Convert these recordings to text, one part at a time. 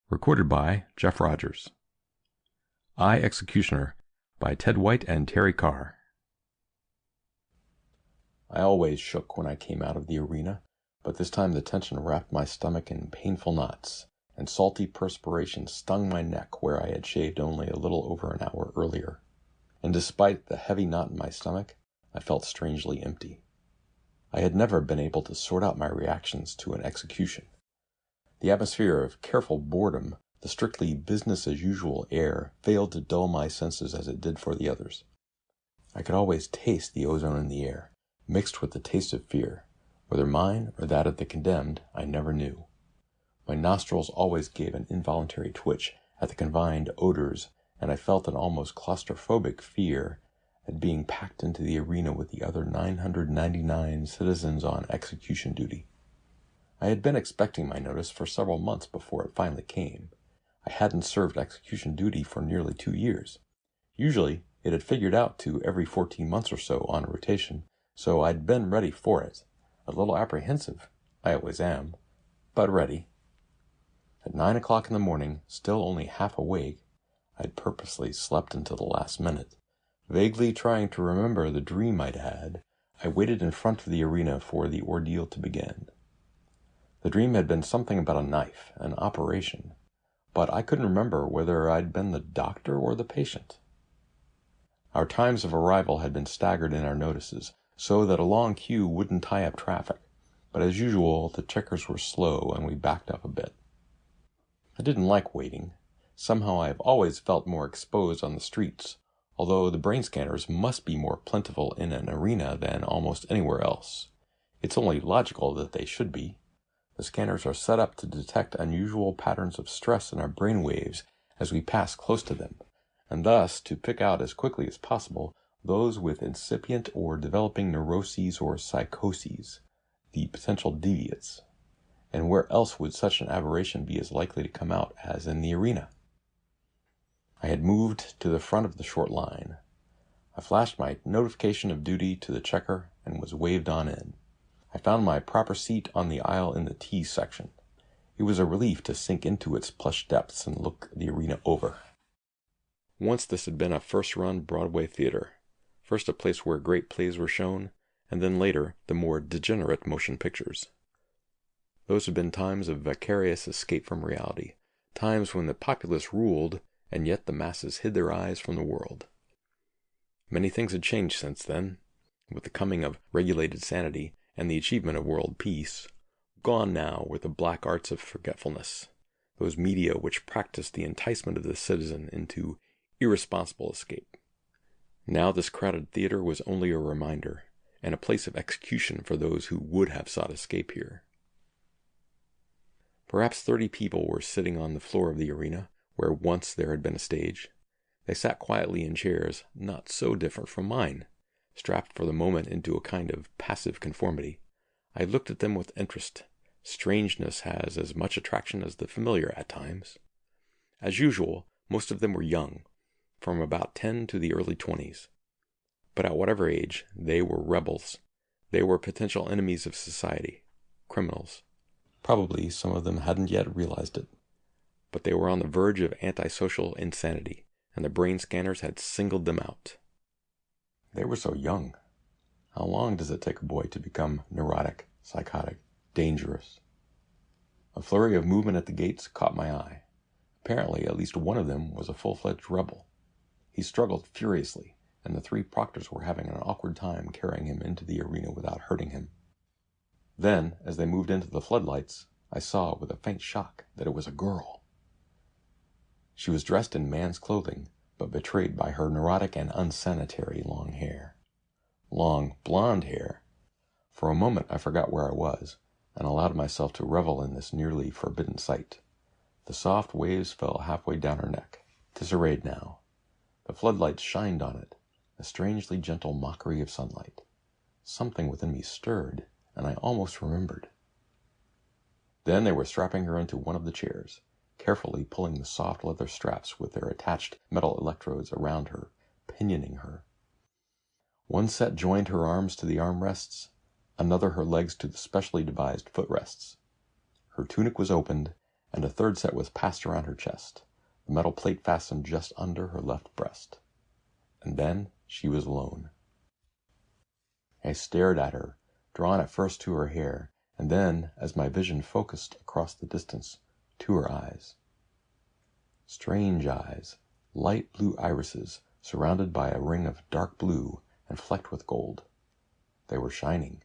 Recorded by Jeff Rogers. I, Executioner by Ted White and Terry Carr. I always shook when I came out of the arena, but this time the tension wrapped my stomach in painful knots, and salty perspiration stung my neck where I had shaved only a little over an hour earlier. And despite the heavy knot in my stomach, I felt strangely empty. I had never been able to sort out my reactions to an execution. The atmosphere of careful boredom, the strictly business-as-usual air, failed to dull my senses as it did for the others. I could always taste the ozone in the air, mixed with the taste of fear. Whether mine or that of the condemned, I never knew. My nostrils always gave an involuntary twitch at the confined odors, and I felt an almost claustrophobic fear at being packed into the arena with the other 999 citizens on execution duty. I had been expecting my notice for several months before it finally came. I hadn't served execution duty for nearly 2 years. Usually, it had figured out to every 14 months or so on rotation, so I'd been ready for it. A little apprehensive, I always am, but ready. At 9 o'clock in the morning, still only half awake, I'd purposely slept until the last minute. Vaguely trying to remember the dream I'd had, I waited in front of the arena for the ordeal to begin. The dream had been something about a knife, an operation, but I couldn't remember whether I'd been the doctor or the patient. Our times of arrival had been staggered in our notices, so that a long queue wouldn't tie up traffic, but as usual, the checkers were slow and we backed up a bit. I didn't like waiting. Somehow I've always felt more exposed on the streets, although the brain scanners must be more plentiful in an arena than almost anywhere else. It's only logical that they should be. The scanners are set up to detect unusual patterns of stress in our brain waves as we pass close to them, and thus to pick out as quickly as possible those with incipient or developing neuroses or psychoses, the potential deviates. And where else would such an aberration be as likely to come out as in the arena? I had moved to the front of the short line. I flashed my notification of duty to the checker and was waved on in. I found my proper seat on the aisle in the T section. It was a relief to sink into its plush depths and look the arena over. Once this had been a first-run Broadway theater, first a place where great plays were shown, and then later the more degenerate motion pictures. Those had been times of vicarious escape from reality, times when the populace ruled, and yet the masses hid their eyes from the world. Many things had changed since then, with the coming of regulated sanity and the achievement of world peace. Gone now were the black arts of forgetfulness, those media which practiced the enticement of the citizen into irresponsible escape. Now this crowded theater was only a reminder, and a place of execution for those who would have sought escape here. Perhaps 30 people were sitting on the floor of the arena, where once there had been a stage. They sat quietly in chairs not so different from mine, strapped for the moment into a kind of passive conformity. I looked at them with interest. Strangeness has as much attraction as the familiar at times. As usual, most of them were young, from about 10 to the early 20s. But at whatever age, they were rebels. They were potential enemies of society, criminals. Probably some of them hadn't yet realized it. But they were on the verge of antisocial insanity, and the brain scanners had singled them out. They were so young. How long does it take a boy to become neurotic, psychotic, dangerous? A flurry of movement at the gates caught my eye. Apparently, at least one of them was a full-fledged rebel. He struggled furiously, and the 3 proctors were having an awkward time carrying him into the arena without hurting him. Then, as they moved into the floodlights, I saw with a faint shock that it was a girl. She was dressed in man's clothing, but betrayed by her neurotic and unsanitary long hair. Long, blonde hair. For a moment I forgot where I was, and allowed myself to revel in this nearly forbidden sight. The soft waves fell halfway down her neck, disarrayed now. The floodlights shined on it, a strangely gentle mockery of sunlight. Something within me stirred, and I almost remembered. Then they were strapping her into one of the chairs, carefully pulling the soft leather straps with their attached metal electrodes around her, pinioning her. One set joined her arms to the armrests, another her legs to the specially devised footrests. Her tunic was opened, and a third set was passed around her chest, the metal plate fastened just under her left breast. And then she was alone. I stared at her, drawn at first to her hair, and then, as my vision focused across the distance, to her eyes. Strange eyes, light blue irises, surrounded by a ring of dark blue and flecked with gold. They were shining.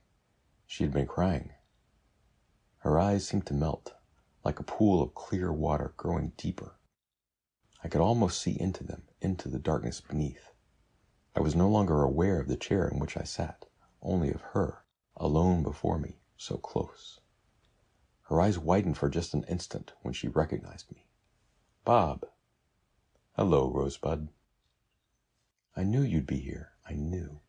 She had been crying. Her eyes seemed to melt, like a pool of clear water growing deeper. I could almost see into them, into the darkness beneath. I was no longer aware of the chair in which I sat, only of her, alone before me, so close. Her eyes widened for just an instant when she recognized me. "Bob." "Hello, Rosebud." "I knew you'd be here. I knew."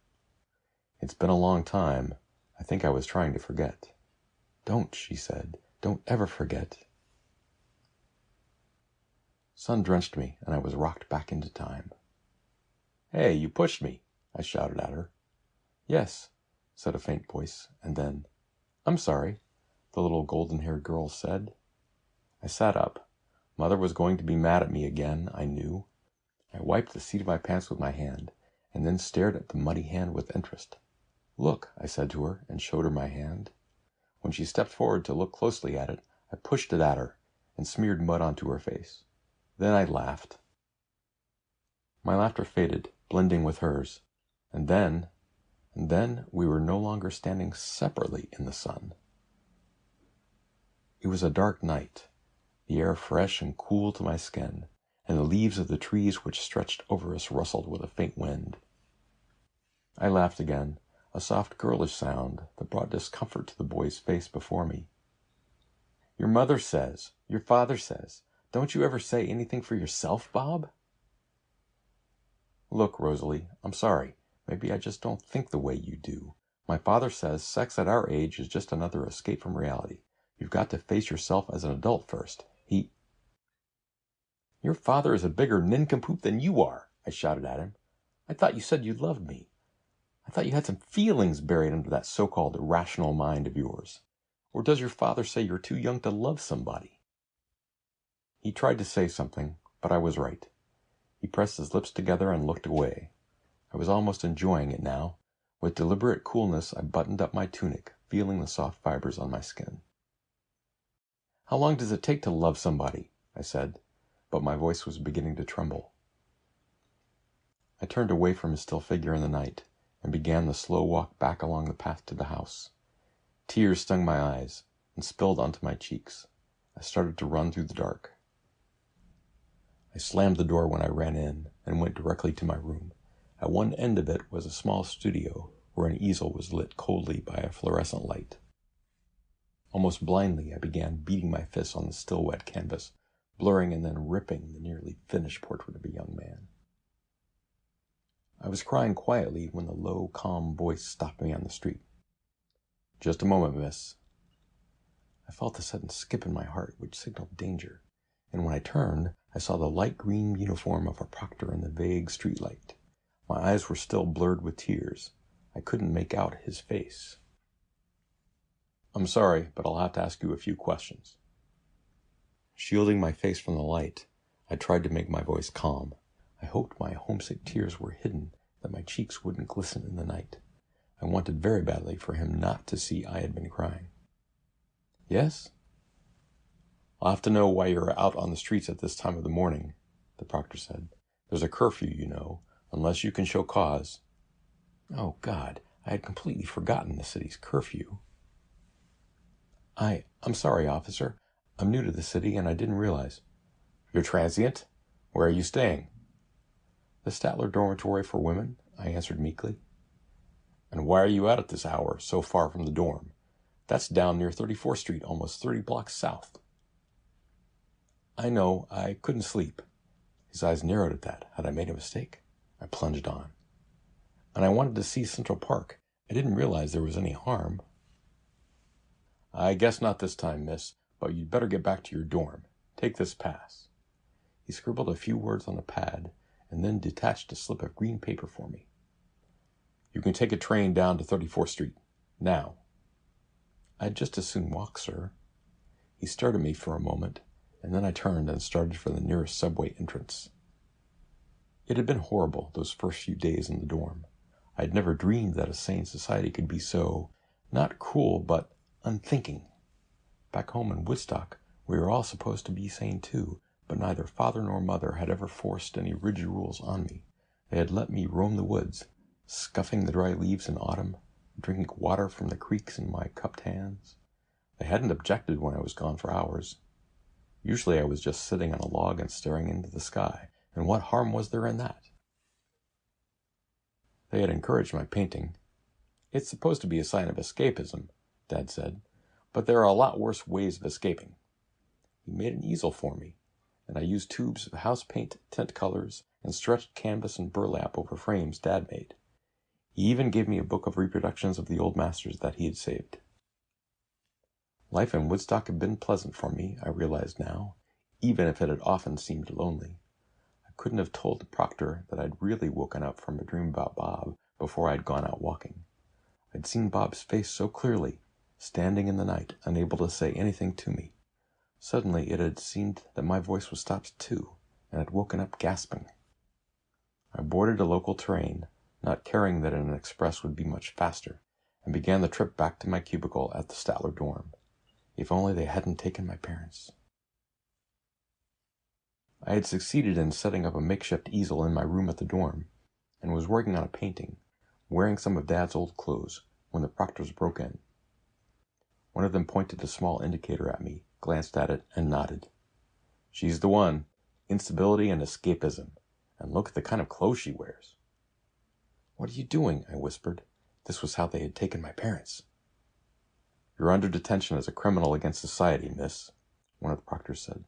"It's been a long time. I think I was trying to forget." "Don't," she said. "Don't ever forget." Sun drenched me, and I was rocked back into time. "Hey, you pushed me," I shouted at her. "Yes," said a faint voice, and then, "I'm sorry," the little golden-haired girl said. I sat up. Mother was going to be mad at me again, I knew. I wiped the seat of my pants with my hand, and then stared at the muddy hand with interest. "Look," I said to her, and showed her my hand. When she stepped forward to look closely at it, I pushed it at her and smeared mud onto her face. Then I laughed. My laughter faded, blending with hers. And then we were no longer standing separately in the sun. It was a dark night, the air fresh and cool to my skin, and the leaves of the trees which stretched over us rustled with a faint wind. I laughed again, a soft girlish sound that brought discomfort to the boy's face before me. "Your mother says, your father says, don't you ever say anything for yourself, Bob?" "Look, Rosalie, I'm sorry. Maybe I just don't think the way you do. My father says sex at our age is just another escape from reality. You've got to face yourself as an adult first. "Your father is a bigger nincompoop than you are," I shouted at him. "I thought you said you loved me. I thought you had some feelings buried under that so-called rational mind of yours. Or does your father say you're too young to love somebody?" He tried to say something, but I was right. He pressed his lips together and looked away. I was almost enjoying it now. With deliberate coolness, I buttoned up my tunic, feeling the soft fibers on my skin. "How long does it take to love somebody?" I said, but my voice was beginning to tremble. I turned away from his still figure in the night and began the slow walk back along the path to the house. Tears stung my eyes and spilled onto my cheeks. I started to run through the dark. I slammed the door when I ran in and went directly to my room. At one end of it was a small studio where an easel was lit coldly by a fluorescent light. Almost blindly, I began beating my fists on the still wet canvas, blurring and then ripping the nearly finished portrait of a young man. I was crying quietly when the low, calm voice stopped me on the street. "Just a moment, miss." I felt a sudden skip in my heart which signaled danger, and when I turned, I saw the light green uniform of a proctor in the vague streetlight. My eyes were still blurred with tears. I couldn't make out his face. "I'm sorry, but I'll have to ask you a few questions." Shielding my face from the light, I tried to make my voice calm. I hoped my homesick tears were hidden, that my cheeks wouldn't glisten in the night. I wanted very badly for him not to see I had been crying. "Yes?" "I'll have to know why you're out on the streets at this time of the morning," the proctor said. "There's a curfew, you know, unless you can show cause." Oh, God, I had completely forgotten the city's curfew. I'm sorry, officer. I'm new to the city, and I didn't realize." "You're transient? Where are you staying?" "The Statler Dormitory for Women," I answered meekly. "And why are you out at this hour, so far from the dorm? That's down near 34th Street, almost 30 blocks south." "I know. I couldn't sleep." His eyes narrowed at that. Had I made a mistake? I plunged on. "And I wanted to see Central Park. I didn't realize there was any harm." "I guess not this time, miss, but you'd better get back to your dorm. Take this pass." He scribbled a few words on a pad and then detached a slip of green paper for me. "You can take a train down to 34th Street. Now." "I'd just as soon walk, sir." He stared at me for a moment, and then I turned and started for the nearest subway entrance. It had been horrible, those first few days in the dorm. I had never dreamed that a sane society could be so, not cruel, but unthinking. Back home in Woodstock, we were all supposed to be sane too, but neither father nor mother had ever forced any rigid rules on me. They had let me roam the woods, scuffing the dry leaves in autumn, drinking water from the creeks in my cupped hands. They hadn't objected when I was gone for hours. Usually I was just sitting on a log and staring into the sky, and what harm was there in that? They had encouraged my painting. It's supposed to be a sign of escapism, Dad said, but there are a lot worse ways of escaping. He made an easel for me, and I used tubes of house paint, tint colors, and stretched canvas and burlap over frames Dad made. He even gave me a book of reproductions of the old masters that he had saved. Life in Woodstock had been pleasant for me, I realized now, even if it had often seemed lonely. I couldn't have told the proctor that I'd really woken up from a dream about Bob before I'd gone out walking. I'd seen Bob's face so clearly, standing in the night, unable to say anything to me. Suddenly it had seemed that my voice was stopped too, and I'd woken up gasping. I boarded a local train, not caring that an express would be much faster, and began the trip back to my cubicle at the Statler dorm. If only they hadn't taken my parents. I had succeeded in setting up a makeshift easel in my room at the dorm, and was working on a painting, wearing some of Dad's old clothes, when the proctors broke in. One of them pointed a small indicator at me, glanced at it, and nodded. "She's the one. Instability and escapism. And look at the kind of clothes she wears." "What are you doing?" I whispered. This was how they had taken my parents. "You're under detention as a criminal against society, miss," one of the proctors said.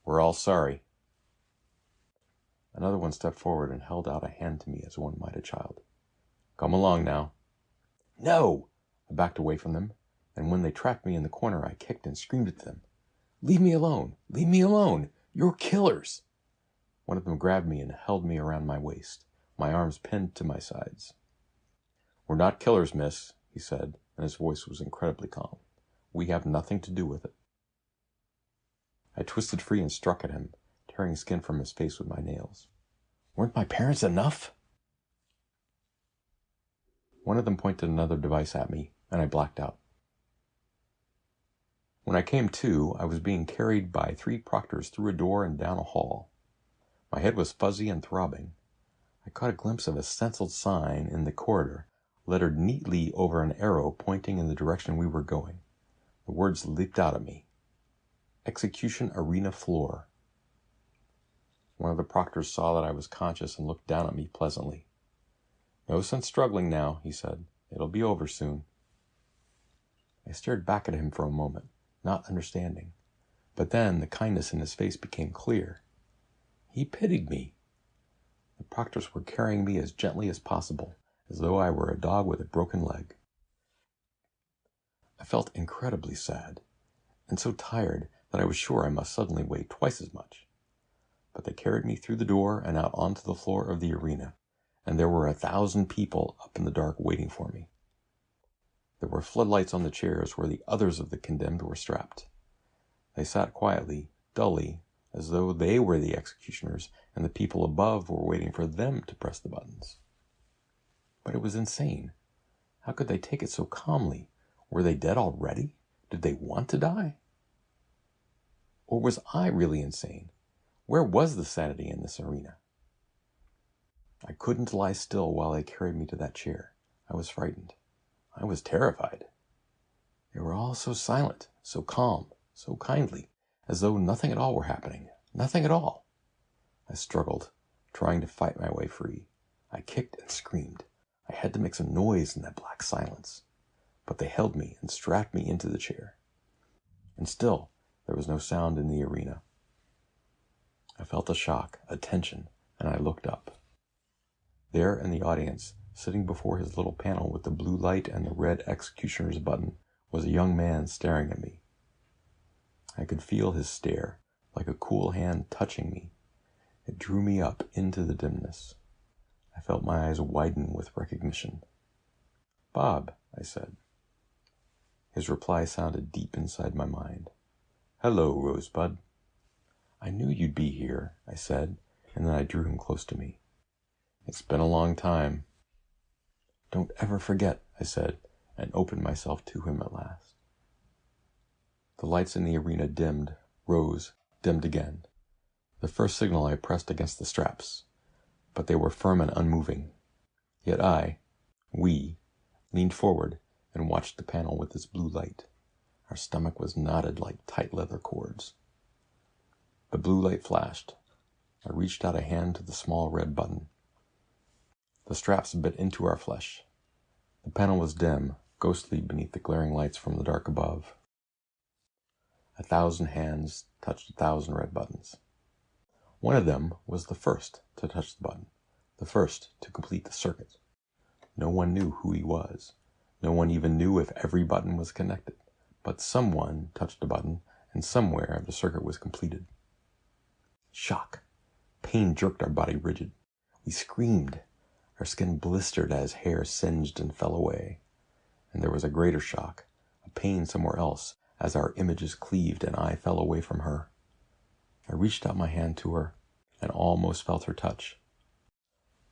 "We're all sorry." Another one stepped forward and held out a hand to me as one might a child. "Come along now." "No!" I backed away from them, and when they trapped me in the corner, I kicked and screamed at them. "Leave me alone! Leave me alone! You're killers!" One of them grabbed me and held me around my waist, my arms pinned to my sides. "We're not killers, miss," he said, and his voice was incredibly calm. "We have nothing to do with it." I twisted free and struck at him, tearing skin from his face with my nails. Weren't my parents enough? One of them pointed another device at me, and I blacked out. When I came to, I was being carried by 3 proctors through a door and down a hall. My head was fuzzy and throbbing. I caught a glimpse of a stenciled sign in the corridor, lettered neatly over an arrow pointing in the direction we were going. The words leaped out at me. "Execution Arena Floor." One of the proctors saw that I was conscious and looked down at me pleasantly. "No sense struggling now," he said. "It'll be over soon." I stared back at him for a moment, not understanding. But then the kindness in his face became clear. He pitied me. The proctors were carrying me as gently as possible, as though I were a dog with a broken leg. I felt incredibly sad, and so tired that I was sure I must suddenly weigh twice as much. But they carried me through the door and out onto the floor of the arena, and there were 1,000 people up in the dark waiting for me. There were floodlights on the chairs where the others of the condemned were strapped. They sat quietly, dully, as though they were the executioners and the people above were waiting for them to press the buttons. But it was insane. How could they take it so calmly? Were they dead already? Did they want to die? Or was I really insane? Where was the sanity in this arena? I couldn't lie still while they carried me to that chair. I was frightened. I was terrified. They were all so silent, so calm, so kindly, as though nothing at all were happening. Nothing at all. I struggled, trying to fight my way free. I kicked and screamed. I had to make some noise in that black silence. But they held me and strapped me into the chair. And still, there was no sound in the arena. I felt a shock, a tension, and I looked up. There in the audience, sitting before his little panel with the blue light and the red executioner's button, was a young man staring at me. I could feel his stare, like a cool hand touching me. It drew me up into the dimness. I felt my eyes widen with recognition. "Bob," I said. His reply sounded deep inside my mind. "Hello, Rosebud." "I knew you'd be here," I said, and then I drew him close to me. "It's been a long time." "Don't ever forget," I said, and opened myself to him at last. The lights in the arena dimmed, rose, dimmed again. The first signal I pressed against the straps, but they were firm and unmoving. Yet we, leaned forward and watched the panel with its blue light. Our stomach was knotted like tight leather cords. The blue light flashed. I reached out a hand to the small red button. The straps bit into our flesh. The panel was dim, ghostly beneath the glaring lights from the dark above. 1,000 hands touched 1,000 red buttons. One of them was the first to touch the button, the first to complete the circuit. No one knew who he was. No one even knew if every button was connected, but someone touched the button, and somewhere the circuit was completed. Shock. Pain jerked our body rigid. We screamed. Our skin blistered as hair singed and fell away. And there was a greater shock, a pain somewhere else, as our images cleaved and I fell away from her. I reached out my hand to her and almost felt her touch.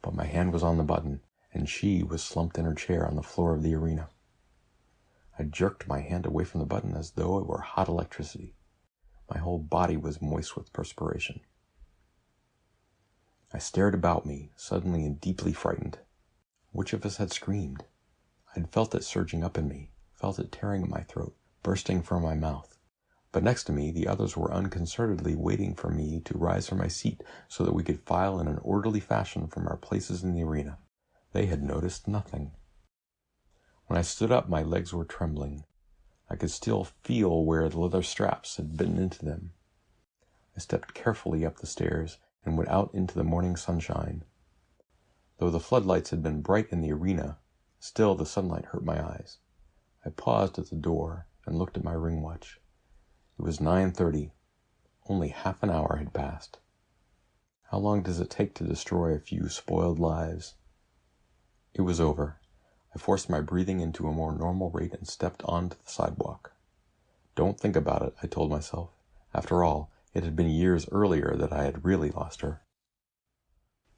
But my hand was on the button, and she was slumped in her chair on the floor of the arena. I jerked my hand away from the button as though it were hot electricity. My whole body was moist with perspiration. I stared about me, suddenly and deeply frightened. Which of us had screamed? I had felt it surging up in me, felt it tearing at my throat, bursting from my mouth. But next to me, the others were unconcernedly waiting for me to rise from my seat so that we could file in an orderly fashion from our places in the arena. They had noticed nothing. When I stood up, my legs were trembling. I could still feel where the leather straps had bitten into them. I stepped carefully up the stairs and went out into the morning sunshine. Though the floodlights had been bright in the arena, still the sunlight hurt my eyes. I paused at the door and looked at my ring watch. It was 9:30. Only half an hour had passed. How long does it take to destroy a few spoiled lives? It was over. I forced my breathing into a more normal rate and stepped onto the sidewalk. Don't think about it, I told myself. After all, it had been years earlier that I had really lost her.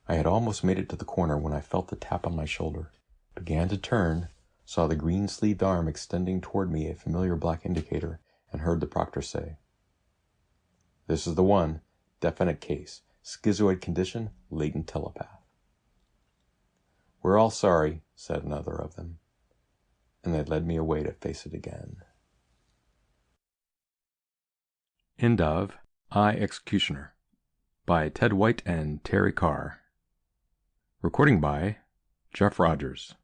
I had almost made it to the corner when I felt the tap on my shoulder, began to turn, saw the green-sleeved arm extending toward me a familiar black indicator, and heard the proctor say, "This is the one, definite case, schizoid condition, latent telepath." "We're all sorry," said another of them, and they led me away to face it again. End of I, Executioner by Ted White and Terry Carr. Recording by Jeff Rogers.